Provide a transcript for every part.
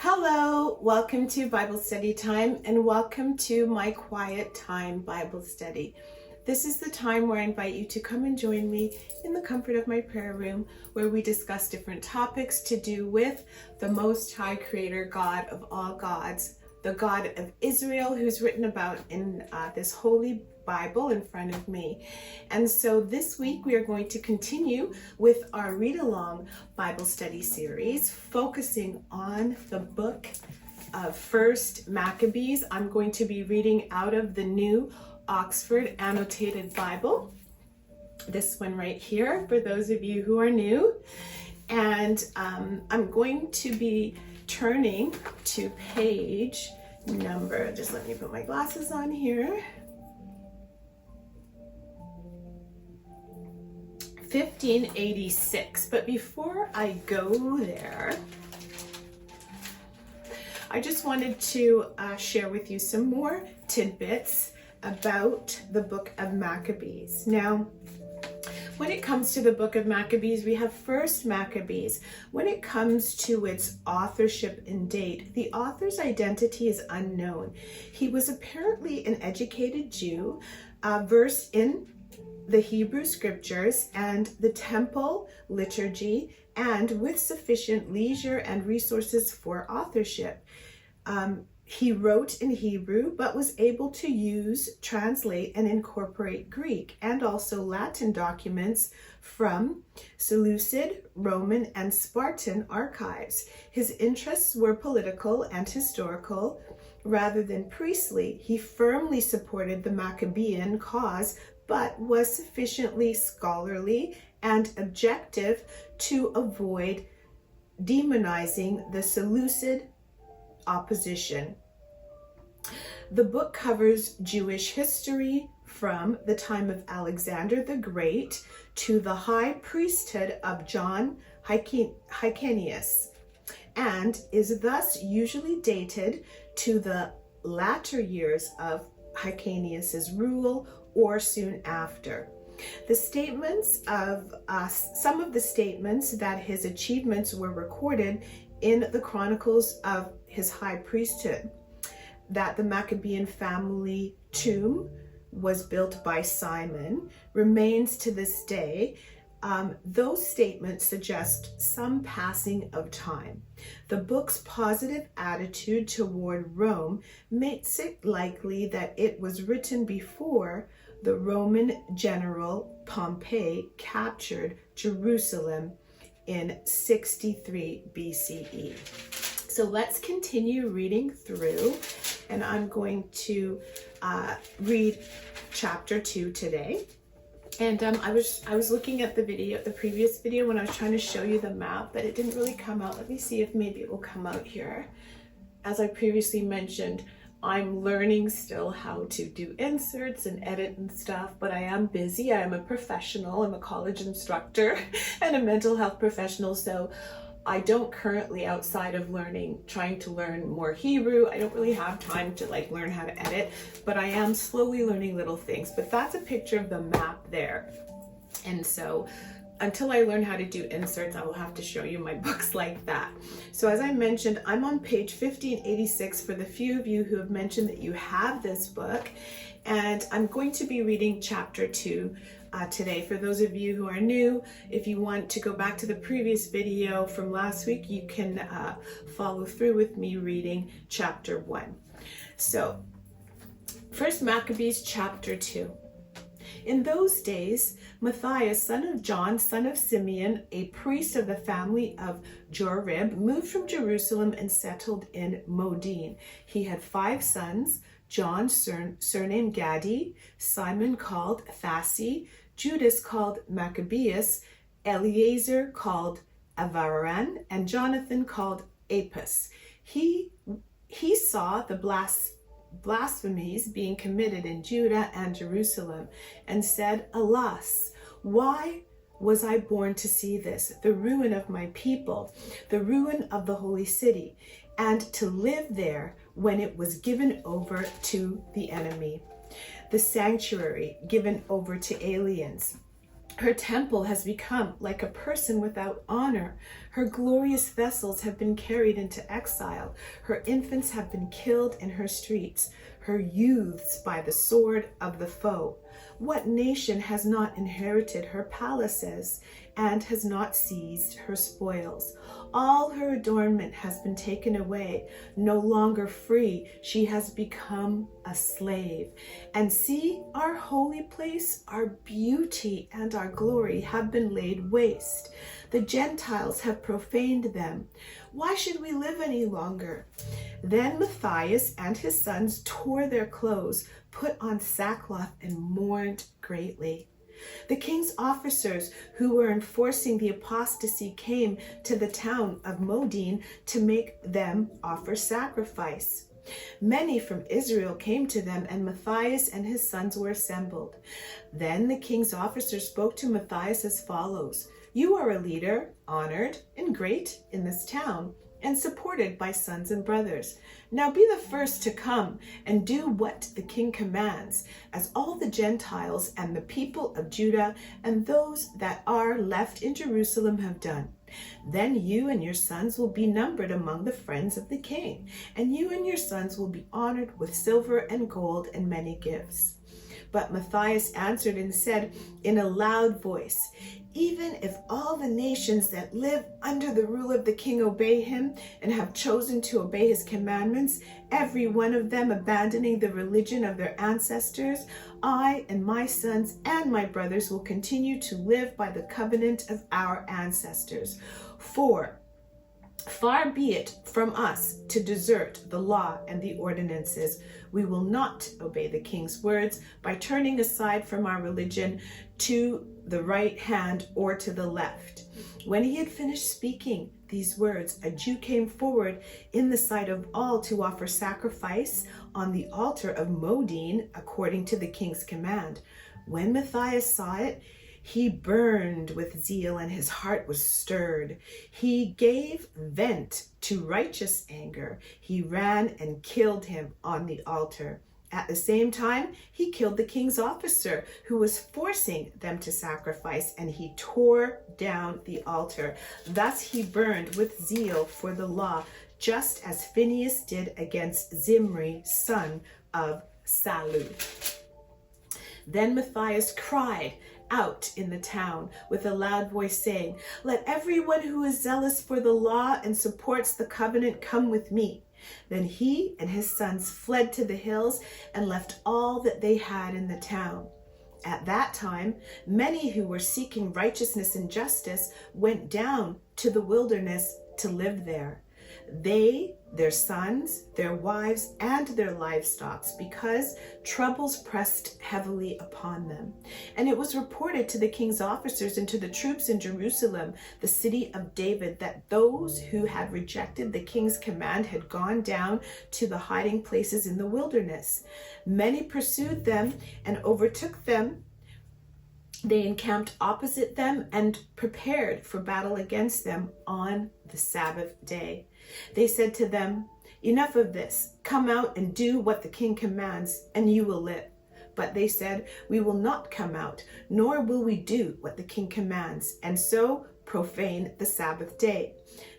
Hello, welcome to Bible Study Time and welcome to my Quiet Time Bible Study. This is the time where I invite you to come and join me in the comfort of my prayer room where we discuss different topics to do with the Most High Creator, God of all gods, the God of Israel, who's written about in this holy Bible in front of me. And so this week we are going to continue with our read-along Bible study series, focusing on the book of First Maccabees. I'm going to be reading out of the New Oxford Annotated Bible, this one right here for those of you who are new. And I'm going to be turning to page number, just let me put my glasses on here, 1586. But before I go there, I just wanted to share with you some more tidbits about the book of Maccabees. Now, when it comes to the book of Maccabees, we have First Maccabees. When it comes to its authorship and date, the author's identity is unknown. He was apparently an educated Jew, versed in the Hebrew scriptures and the temple liturgy, and with sufficient leisure and resources for authorship. He wrote in Hebrew, but was able to use, translate, and incorporate Greek and also Latin documents from Seleucid, Roman, and Spartan archives. His interests were political and historical rather than priestly. He firmly supported the Maccabean cause, but was sufficiently scholarly and objective to avoid demonizing the Seleucid opposition. The book covers Jewish history from the time of Alexander the Great to the high priesthood of John Hyrcanus, and is thus usually dated to the latter years of Hyrcanus's rule or soon after. The statements of some of the statements that his achievements were recorded in the chronicles of his high priesthood, that the Maccabean family tomb was built by Simon, remains to this day. Those statements suggest some passing of time. The book's positive attitude toward Rome makes it likely that it was written before the Roman general Pompey captured Jerusalem in 63 BCE. So let's continue reading through, and I'm going to read chapter 2 today. And I was looking at the previous video when I was trying to show you the map, but it didn't really come out. Let me see if maybe it will come out here. As I previously mentioned, I'm learning still how to do inserts and edit and stuff, but I am busy. I am a professional. I'm a college instructor and a mental health professional. So I don't currently, outside of trying to learn more Hebrew, I don't really have time to learn how to edit, but I am slowly learning little things. But that's a picture of the map there. And so until I learn how to do inserts, I will have to show you my books like that. So as I mentioned, I'm on page 1586 for the few of you who have mentioned that you have this book. And I'm going to be reading chapter 2 today. For those of you who are new, if you want to go back to the previous video from last week, you can follow through with me reading chapter 1. So, First Maccabees chapter 2. In those days, Matthias, son of John, son of Simeon, a priest of the family of Jorib, moved from Jerusalem and settled in Modin. He had 5 sons: John, surnamed Gadi, Simon called Thasi, Judas called Maccabeus, Eleazar called Avaran, and Jonathan called Apis. He saw the blasphemies being committed in Judah and Jerusalem, and said, "Alas, why was I born to see this, the ruin of my people, the ruin of the holy city, and to live there when it was given over to the enemy, the sanctuary given over to aliens, Her temple has become like a person without honor. Her glorious vessels have been carried into exile. Her infants have been killed in her streets, her youths by the sword of the foe. What nation has not inherited her palaces and has not seized her spoils? All her adornment has been taken away. No longer free, she has become a slave. And see, our holy place, our beauty and our glory have been laid waste. The Gentiles have profaned them. Why should we live any longer? Then Matthias and his sons tore their clothes, put on sackcloth, and mourned greatly. The king's officers who were enforcing the apostasy came to the town of Modin to make them offer sacrifice. Many from Israel came to them, and Matthias and his sons were assembled. Then the king's officers spoke to Matthias as follows: "You are a leader, honored and great in this town, and supported by sons and brothers. Now be the first to come and do what the king commands, as all the Gentiles and the people of Judah and those that are left in Jerusalem have done. Then you and your sons will be numbered among the friends of the king, and you and your sons will be honored with silver and gold and many gifts." But Matthias answered and said in a loud voice, "Even if all the nations that live under the rule of the king obey him and have chosen to obey his commandments, every one of them abandoning the religion of their ancestors, I and my sons and my brothers will continue to live by the covenant of our ancestors. For far be it from us to desert the law and the ordinances. We will not obey the king's words by turning aside from our religion to the right hand or to the left." When he had finished speaking these words, a Jew came forward in the sight of all to offer sacrifice on the altar of Modin according to the king's command. When Matthias saw it, he burned with zeal and his heart was stirred. He gave vent to righteous anger. He ran and killed him on the altar. At the same time, he killed the king's officer who was forcing them to sacrifice, and he tore down the altar. Thus he burned with zeal for the law, just as Phinehas did against Zimri, son of Salu. Then Matthias cried out in the town with a loud voice, saying, "Let everyone who is zealous for the law and supports the covenant come with me." Then he and his sons fled to the hills and left all that they had in the town. At that time, many who were seeking righteousness and justice went down to the wilderness to live there. They, their sons, their wives, and their livestock, because troubles pressed heavily upon them. And it was reported to the king's officers and to the troops in Jerusalem, the city of David, that those who had rejected the king's command had gone down to the hiding places in the wilderness. Many pursued them and overtook them. They encamped opposite them and prepared for battle against them on the Sabbath day. They said to them, "Enough of this. Come out and do what the king commands, and you will live." But they said, "We will not come out, nor will we do what the king commands, and so profane the Sabbath day."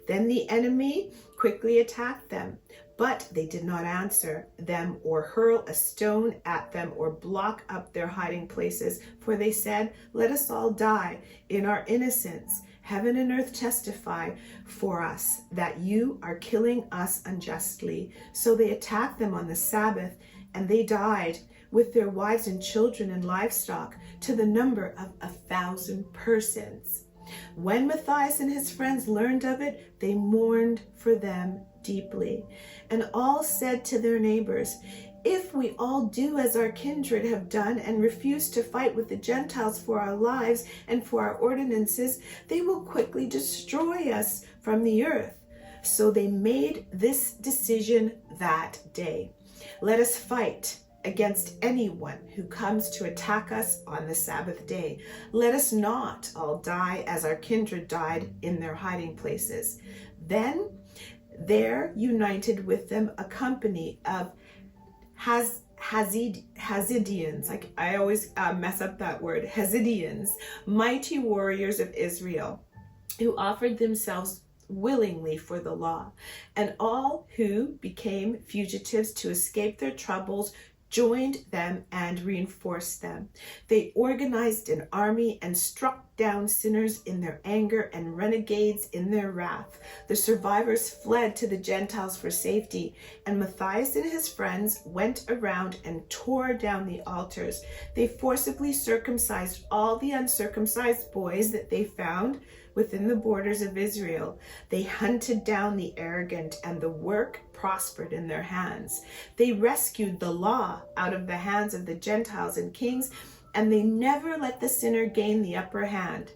Then the enemy quickly attacked them, but they did not answer them or hurl a stone at them or block up their hiding places, for they said, "Let us all die in our innocence. Heaven and earth testify for us that you are killing us unjustly." So they attacked them on the Sabbath, and they died with their wives and children and livestock, to the number of 1,000 persons. When Matthias and his friends learned of it, they mourned for them deeply. And all said to their neighbors, "If we all do as our kindred have done and refuse to fight with the Gentiles for our lives and for our ordinances, they will quickly destroy us from the earth." So they made this decision that day: "Let us fight against anyone who comes to attack us on the Sabbath day. Let us not all die as our kindred died in their hiding places." Then there united with them a company of Hazidians, like I always mess up that word, Hazidians, mighty warriors of Israel, who offered themselves willingly for the law, and all who became fugitives to escape their troubles joined them and reinforced them. They organized an army and struck down sinners in their anger and renegades in their wrath. The survivors fled to the Gentiles for safety, and Matthias and his friends went around and tore down the altars. They forcibly circumcised all the uncircumcised boys that they found within the borders of Israel. They hunted down the arrogant, and the work prospered in their hands. They rescued the law out of the hands of the Gentiles and kings, and they never let the sinner gain the upper hand.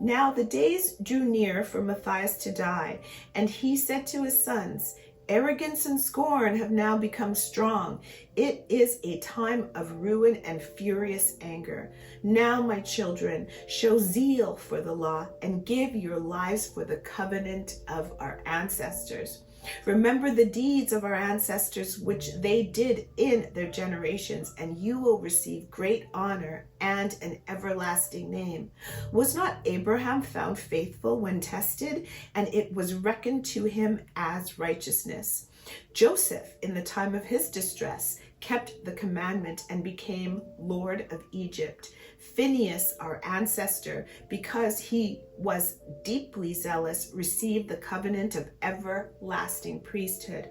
Now the days drew near for Matthias to die, and he said to his sons, "Arrogance and scorn have now become strong. It is a time of ruin and furious anger. Now, my children, show zeal for the law and give your lives for the covenant of our ancestors. Remember the deeds of our ancestors, which they did in their generations, and you will receive great honor and an everlasting name. Was not Abraham found faithful when tested, and it was reckoned to him as righteousness? Joseph, in the time of his distress, kept the commandment and became Lord of Egypt. Phinehas, our ancestor, because he was deeply zealous, received the covenant of everlasting priesthood.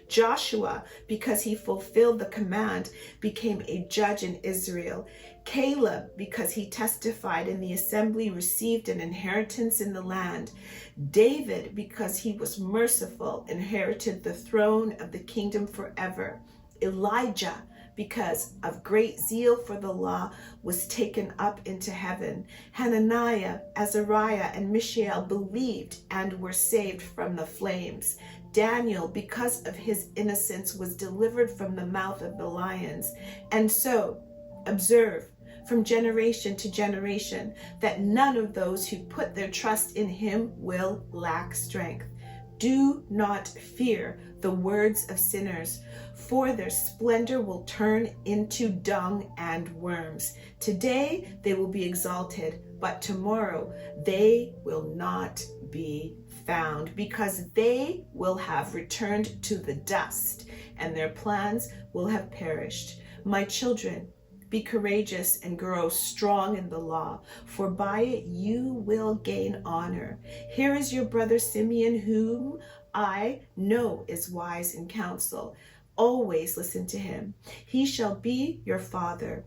Joshua, because he fulfilled the command, became a judge in Israel. Caleb, because he testified in the assembly, received an inheritance in the land. David, because he was merciful, inherited the throne of the kingdom forever. Elijah, because of great zeal for the law, was taken up into heaven. Hananiah, Azariah, and Mishael believed and were saved from the flames. Daniel, because of his innocence, was delivered from the mouth of the lions. And so, observe from generation to generation that none of those who put their trust in him will lack strength. Do not fear the words of sinners, for their splendor will turn into dung and worms. Today they will be exalted, but tomorrow they will not be found, because they will have returned to the dust, and their plans will have perished. My children, be courageous and grow strong in the law, for by it you will gain honor. Here is your brother Simeon, whom I know is wise in counsel. Always listen to him. He shall be your father.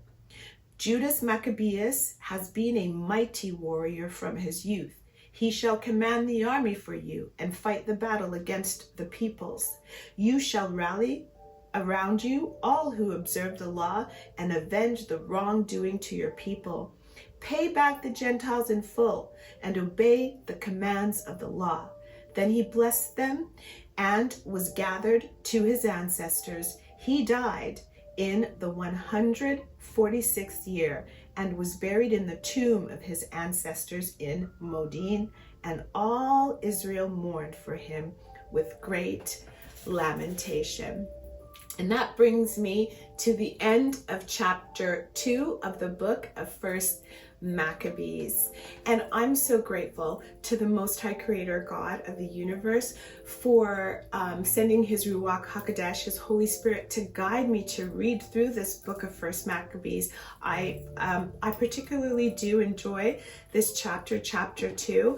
Judas Maccabeus has been a mighty warrior from his youth. He shall command the army for you and fight the battle against the peoples. You shall rally around you all who observe the law and avenge the wrongdoing to your people. Pay back the Gentiles in full and obey the commands of the law. Then he blessed them and was gathered to his ancestors. He died in the 146th year and was buried in the tomb of his ancestors in Modin, and all Israel mourned for him with great lamentation. And that brings me to the end of chapter 2 of the book of 1st Maccabees. And I'm so grateful to the Most High Creator God of the universe for sending his Ruach HaKodesh, his Holy Spirit, to guide me to read through this book of 1st Maccabees. I particularly do enjoy this chapter 2.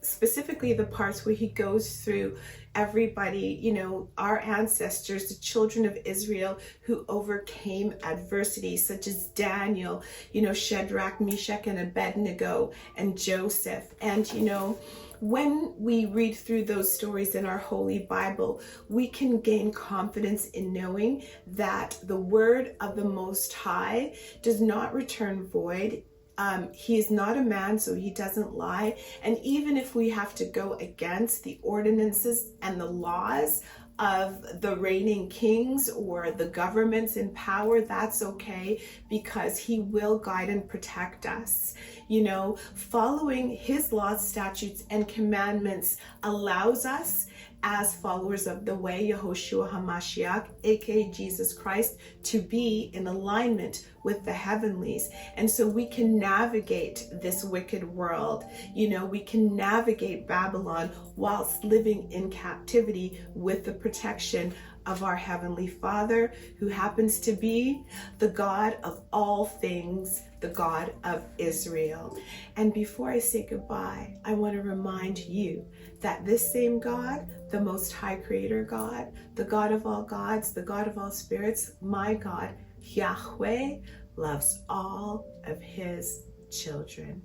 Specifically the parts where he goes through everybody, our ancestors, the children of Israel who overcame adversity, such as Daniel, Shadrach, Meshach, and Abednego, and Joseph. And, when we read through those stories in our Holy Bible, we can gain confidence in knowing that the word of the Most High does not return void. He is not a man, so he doesn't lie. And even if we have to go against the ordinances and the laws of the reigning kings or the governments in power, that's okay, because he will guide and protect us. Following his laws, statutes, and commandments allows us as followers of the way, Yehoshua HaMashiach, aka Jesus Christ, to be in alignment with the heavenlies. And so we can navigate this wicked world. We can navigate Babylon whilst living in captivity with the protection of our Heavenly Father, who happens to be the God of all things, the God of Israel. And before I say goodbye, I want to remind you that this same God, the Most High Creator God, the God of all gods, the God of all spirits, my God, Yahweh, loves all of his children.